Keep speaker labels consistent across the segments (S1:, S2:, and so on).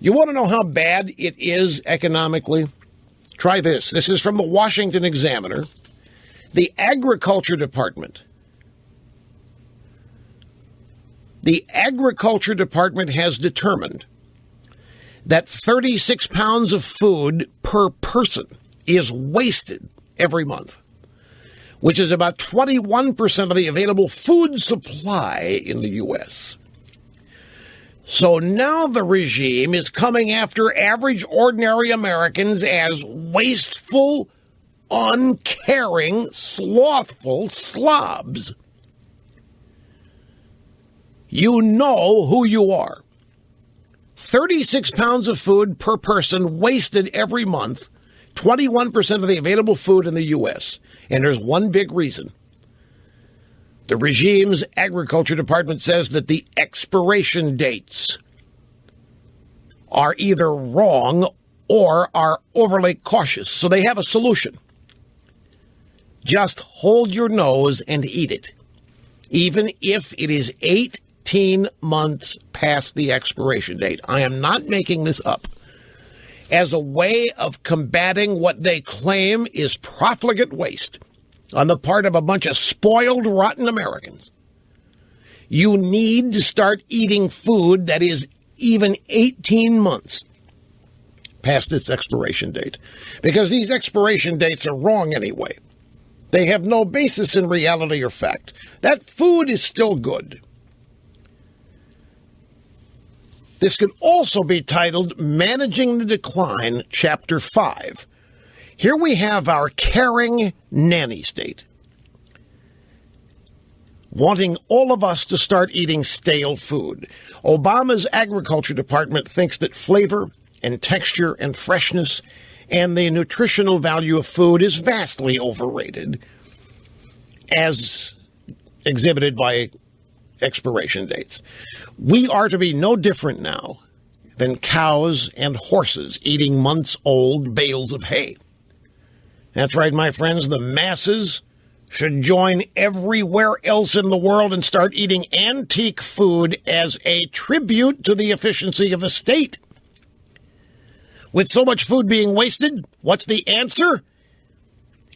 S1: You want to know how bad it is economically? Try this. This is from the Washington Examiner. The Agriculture Department. The Agriculture Department has determined that 36 pounds of food per person is wasted every month, which is about 21% of the available food supply in the U.S. So now the regime is coming after average, ordinary Americans as wasteful, uncaring, slothful slobs. You know who you are. 36 pounds of food per person wasted every month, 21% of the available food in the U.S. And there's one big reason. The regime's agriculture department says that the expiration dates are either wrong or are overly cautious. So they have a solution. Just hold your nose and eat it, even if it is 18 months past the expiration date. I am not making this up. As a way of combating what they claim is profligate waste on the part of a bunch of spoiled, rotten Americans, you need to start eating food that is even 18 months past its expiration date. Because these expiration dates are wrong anyway. They have no basis in reality or fact. That food is still good. This could also be titled Managing the Decline, Chapter 5. Here we have our caring nanny state wanting all of us to start eating stale food. Obama's agriculture department thinks that flavor and texture and freshness and the nutritional value of food is vastly overrated, as exhibited by expiration dates. We are to be no different now than cows and horses eating months-old bales of hay. That's right, my friends, the masses should join everywhere else in the world and start eating antique food as a tribute to the efficiency of the state. With so much food being wasted, what's the answer?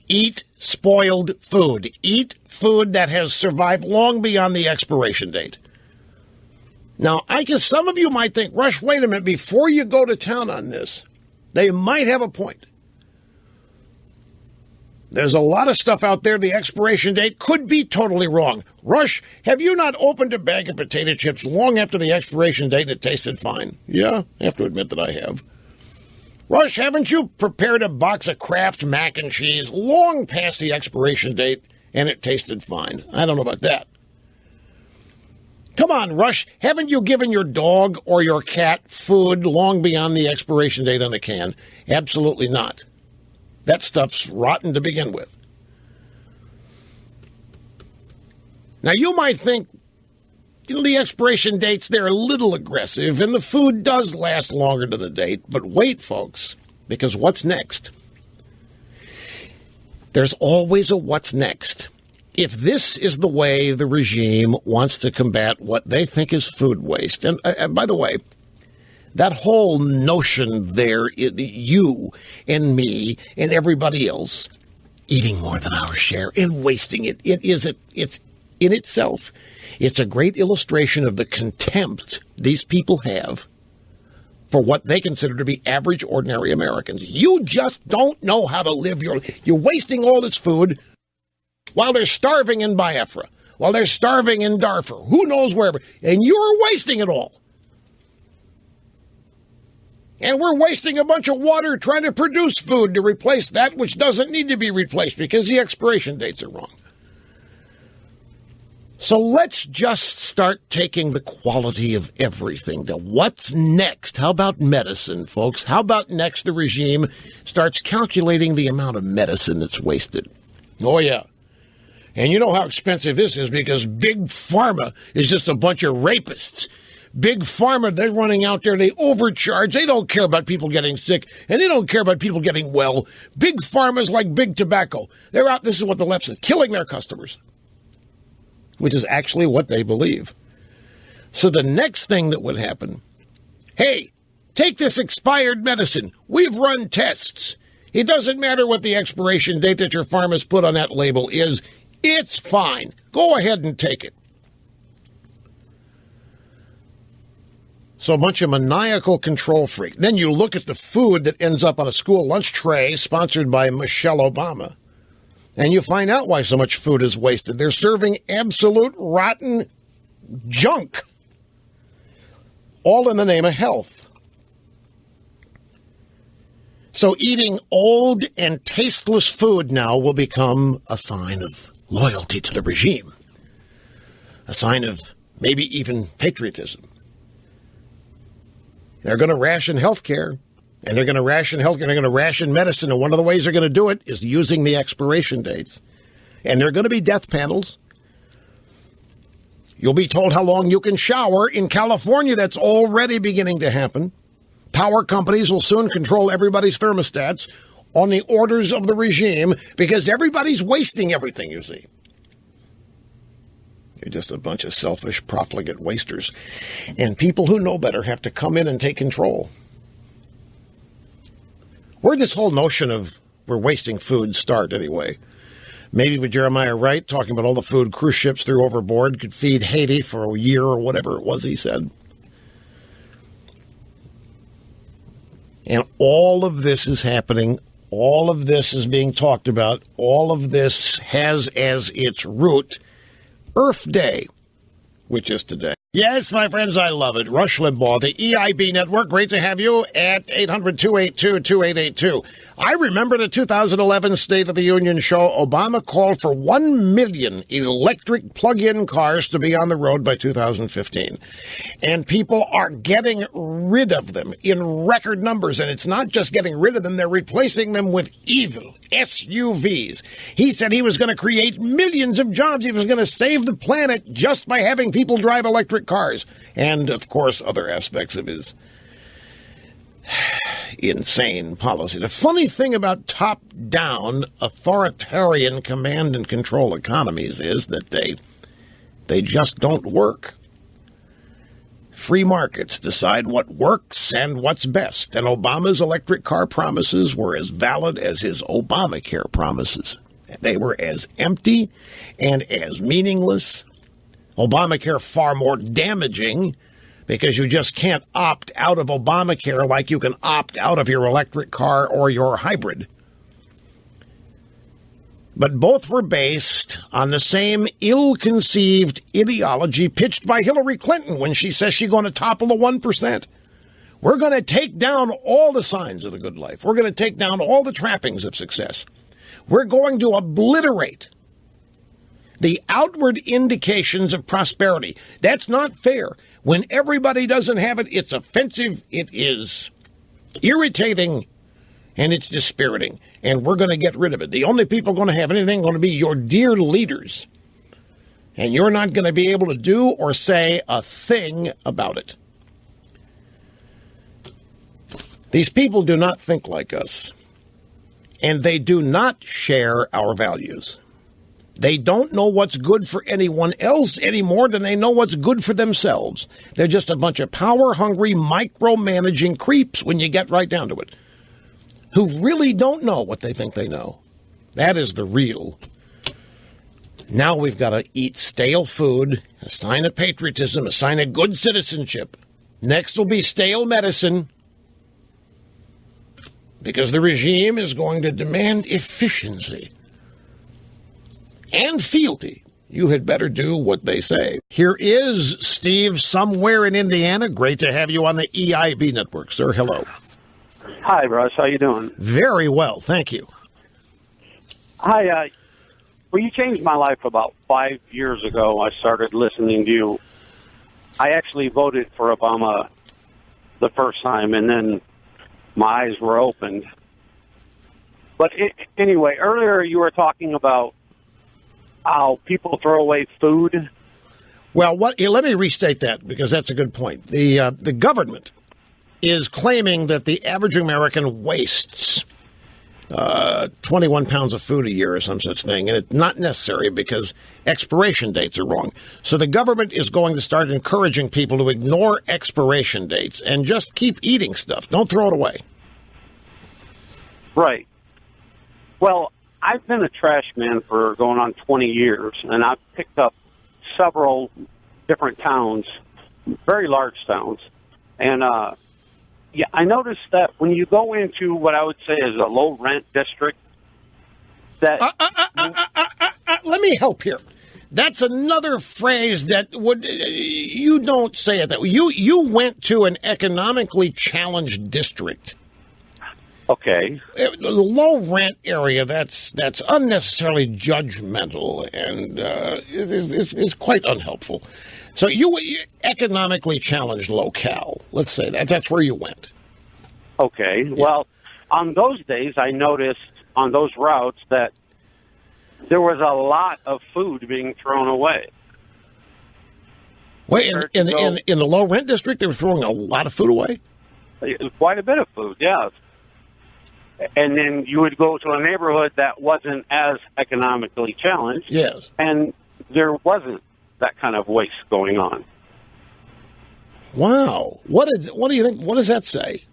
S1: Eat spoiled food. Eat food that has survived long beyond the expiration date. Now, I guess some of you might think, Rush, wait a minute, before you go to town on this, they might have a point. There's a lot of stuff out there, the expiration date could be totally wrong. Rush, have you not opened a bag of potato chips long after the expiration date and it tasted fine? Yeah, I have to admit that I have. Rush, haven't you prepared a box of Kraft mac and cheese long past the expiration date and it tasted fine? I don't know about that. Come on, Rush, haven't you given your dog or your cat food long beyond the expiration date on a can? Absolutely not. That stuff's rotten to begin with. Now, you might think, the expiration dates, they're a little aggressive, and the food does last longer than the date. But wait, folks, because what's next? There's always a what's next. If this is the way the regime wants to combat what they think is food waste, and by the way, that whole notion there, you and me and everybody else eating more than our share and wasting it, it's in itself, it's a great illustration of the contempt these people have for what they consider to be average, ordinary Americans. You just don't know how to live you're wasting all this food while they're starving in Biafra, while they're starving in Darfur, who knows wherever, and you're wasting it all. And we're wasting a bunch of water trying to produce food to replace that which doesn't need to be replaced because the expiration dates are wrong. So let's just start taking the quality of everything to what's next. How about medicine, folks? How about next the regime starts calculating the amount of medicine that's wasted? Oh, yeah. And you know how expensive this is because Big Pharma is just a bunch of rapists. Big Pharma, they're running out there, they overcharge, they don't care about people getting sick, and they don't care about people getting well. Big Pharma's like big tobacco. They're out, this is what the left says, killing their customers, which is actually what they believe. So the next thing that would happen, hey, Take this expired medicine. We've run tests. It doesn't matter what the expiration date that your pharmacist put on that label is. It's fine. Go ahead and take it. So a bunch of maniacal control freaks. Then you look at the food that ends up on a school lunch tray sponsored by Michelle Obama, and you find out why so much food is wasted. They're serving absolute rotten junk, all in the name of health. So eating old and tasteless food now will become a sign of loyalty to the regime, a sign of maybe even patriotism. They're going to ration health care, and they're going to ration health care, they're going to ration medicine, and one of the ways they're going to do it is using the expiration dates. And there are going to be death panels. You'll be told how long you can shower. In California, that's already beginning to happen. Power companies will soon control everybody's thermostats on the orders of the regime because everybody's wasting everything, you see. You're just a bunch of selfish, profligate wasters. And people who know better have to come in and take control. Where'd this whole notion of we're wasting food start anyway? Maybe with Jeremiah Wright talking about all the food cruise ships threw overboard could feed Haiti for a year or whatever it was he said. And all of this is happening. All of this is being talked about. All of this has as its root Earth Day, which is today. Yes, my friends, I love it. Rush Limbaugh, the EIB network. Great to have you at 800-282-2882. I remember the 2011 State of the Union show. Obama called for 1 million electric plug-in cars to be on the road by 2015. And people are getting rid of them in record numbers. And it's not just getting rid of them, they're replacing them with evil SUVs. He said he was going to create millions of jobs. He was going to save the planet just by having people drive electric cars. And, of course, other aspects of his insane policy. The funny thing about top-down authoritarian command and control economies is that they just don't work. Free markets decide what works and what's best, and Obama's electric car promises were as valid as his Obamacare promises. They were as empty and as meaningless. Obamacare far more damaging because you just can't opt out of Obamacare like you can opt out of your electric car or your hybrid. But both were based on the same ill-conceived ideology pitched by Hillary Clinton when she says she's going to topple the 1%. We're going to take down all the signs of the good life. We're going to take down all the trappings of success. We're going to obliterate the outward indications of prosperity. That's not fair. When everybody doesn't have it, it's offensive, it is irritating, and it's dispiriting. And we're going to get rid of it. The only people going to have anything are going to be your dear leaders. And you're not going to be able to do or say a thing about it. These people do not think like us. And they do not share our values. They don't know what's good for anyone else any more than they know what's good for themselves. They're just a bunch of power-hungry, micromanaging creeps when you get right down to it, who really don't know what they think they know. That is the real. Now we've got to eat stale food, a sign of patriotism, a sign of good citizenship. Next will be stale medicine, because the regime is going to demand efficiency and fealty. You had better do what they say. Here is Steve somewhere in Indiana. Great to have you on the EIB network, sir. Hello.
S2: Hi, Russ. How you doing?
S1: Very well, thank you.
S2: Hi. Well, you changed my life about 5 years ago. I started listening to you. I actually voted for Obama the first time, and then my eyes were opened. But anyway, earlier you were talking about how people throw away food.
S1: Well, let me restate that, because that's a good point. The government is claiming that the average American wastes 21 pounds of food a year or some such thing, and it's not necessary because expiration dates are wrong. So the government is going to start encouraging people to ignore expiration dates and just keep eating stuff. Don't throw it away.
S2: Right. Well, I've been a trash man for going on 20 years, and I've picked up several different towns, very large towns, and yeah, I noticed that when you go into what I would say is a low rent district, that
S1: let me help here. That's another phrase that would you don't say it that way. You went to an economically challenged district.
S2: Okay.
S1: The low rent area, that's unnecessarily judgmental and is quite unhelpful. So you economically challenged locale. Let's say that's where you went.
S2: Okay. Yeah. Well, on those days, I noticed on those routes that there was a lot of food being thrown away.
S1: Wait, in the low rent district, they were throwing a lot of food away?
S2: Quite a bit of food, yes. And then you would go to a neighborhood that wasn't as economically challenged.
S1: Yes.
S2: And there wasn't that kind of waste going on.
S1: Wow. What do you think? What does that say?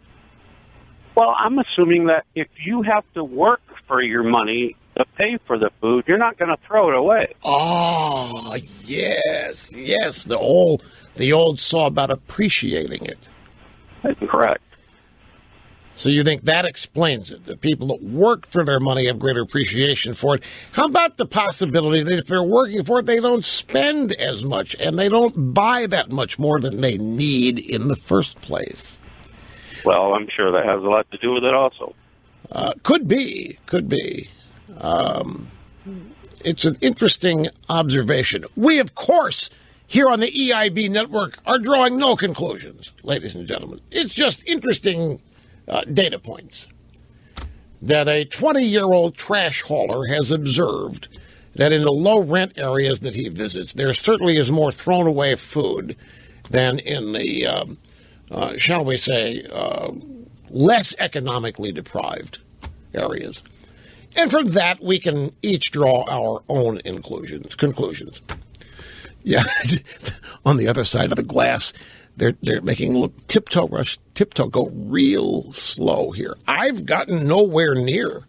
S2: Well, I'm assuming that if you have to work for your money to pay for the food, you're not going to throw it away.
S1: Oh, yes. The old saw about appreciating it.
S2: That's correct.
S1: So you think that explains it? The people that work for their money have greater appreciation for it. How about the possibility that if they're working for it, they don't spend as much and they don't buy that much more than they need in the first place?
S2: Well, I'm sure that has a lot to do with it also.
S1: Could be. It's an interesting observation. We, of course, here on the EIB network are drawing no conclusions, ladies and gentlemen. It's just interesting data points that a 20-year-old trash hauler has observed that in the low-rent areas that he visits, there certainly is more thrown-away food than in the, shall we say, less economically deprived areas. And from that, we can each draw our own conclusions. Yeah, on the other side of the glass, they're making tiptoe go real slow here. I've gotten nowhere near